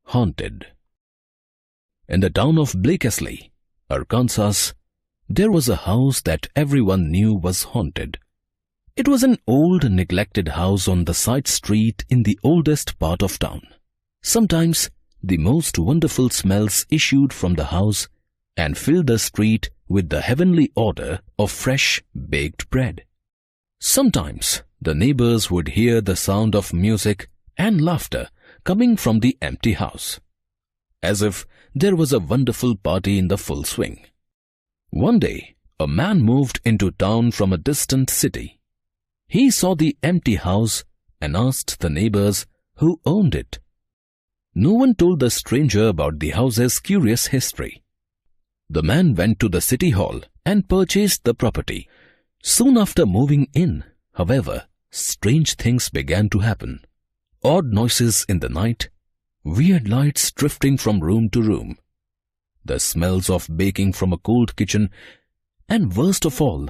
Haunted. In the town of Blakeslee, Arkansas, there was a house that everyone knew was haunted. It was an old, neglected house on the side street in the oldest part of town. Sometimes, the most wonderful smells issued from the house and filled the street with the heavenly odor of fresh baked bread. Sometimes, the neighbors would hear the sound of music and laughter coming from the empty house, as if there was a wonderful party in the full swing. One day, a man moved into town from a distant city. He saw the empty house and asked the neighbors who owned it. No one told the stranger about the house's curious history. The man went to the city hall and purchased the property. Soon after moving in, however, strange things began to happen. Odd noises in the night, weird lights drifting from room to room, the smells of baking from a cold kitchen, and worst of all,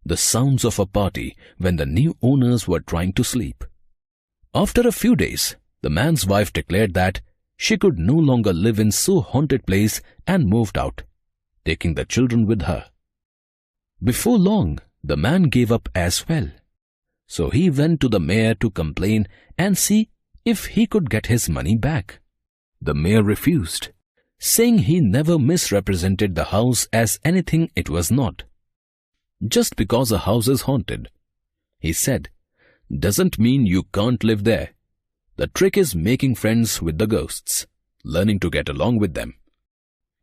the sounds of a party when the new owners were trying to sleep. After a few days, the man's wife declared that she could no longer live in so haunted place and moved out, taking the children with her. Before long, the man gave up as well. So he went to the mayor to complain and see if he could get his money back. The mayor refused, saying he never misrepresented the house as anything it was not. Just because a house is haunted, he said, doesn't mean you can't live there. The trick is making friends with the ghosts, learning to get along with them.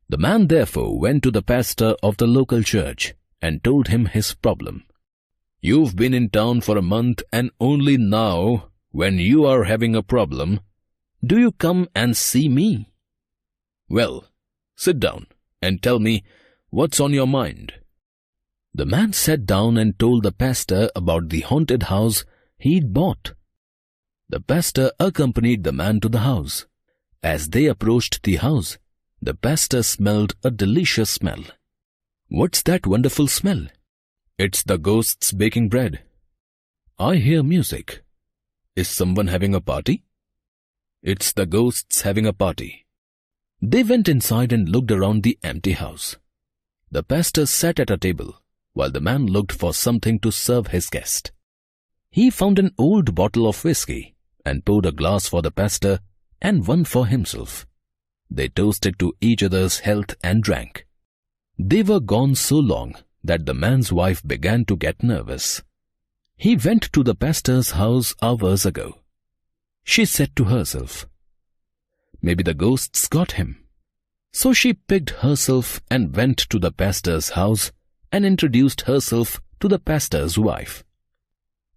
The man therefore went to the pastor of the local church and told him his problem. You've been in town for a month and only now, when you are having a problem, do you come and see me? Well, sit down and tell me what's on your mind. The man sat down and told the pastor about the haunted house he'd bought. The pastor accompanied the man to the house. As they approached the house, the pastor smelled a delicious smell. What's that wonderful smell? It's the ghosts baking bread. I hear music. Is someone having a party? It's the ghosts having a party. They went inside and looked around the empty house. The pastor sat at a table while the man looked for something to serve his guest. He found an old bottle of whiskey and poured a glass for the pastor and one for himself. They toasted to each other's health and drank. They were gone so long that the man's wife began to get nervous. He went to the pastor's house hours ago. She said to herself, maybe the ghosts got him. So she picked herself and went to the pastor's house and introduced herself to the pastor's wife.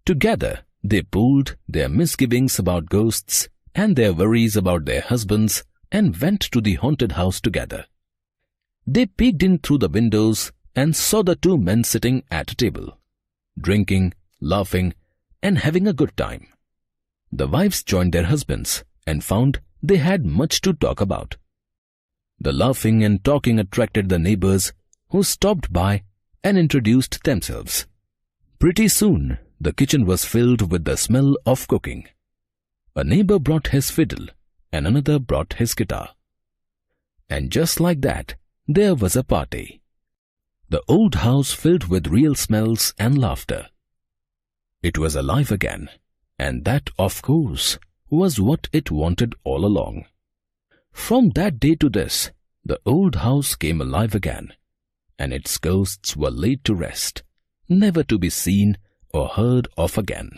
Together, they pooled their misgivings about ghosts and their worries about their husbands and went to the haunted house together. They peeked in through the windows and saw the two men sitting at a table, drinking, laughing, and having a good time. The wives joined their husbands and found they had much to talk about. The laughing and talking attracted the neighbors who stopped by and introduced themselves. Pretty soon, the kitchen was filled with the smell of cooking. A neighbor brought his fiddle and another brought his guitar. And just like that, there was a party. The old house filled with real smells and laughter. It was alive again, and that, of course, was what it wanted all along. From that day to this, the old house came alive again, and its ghosts were laid to rest, never to be seen or heard of again.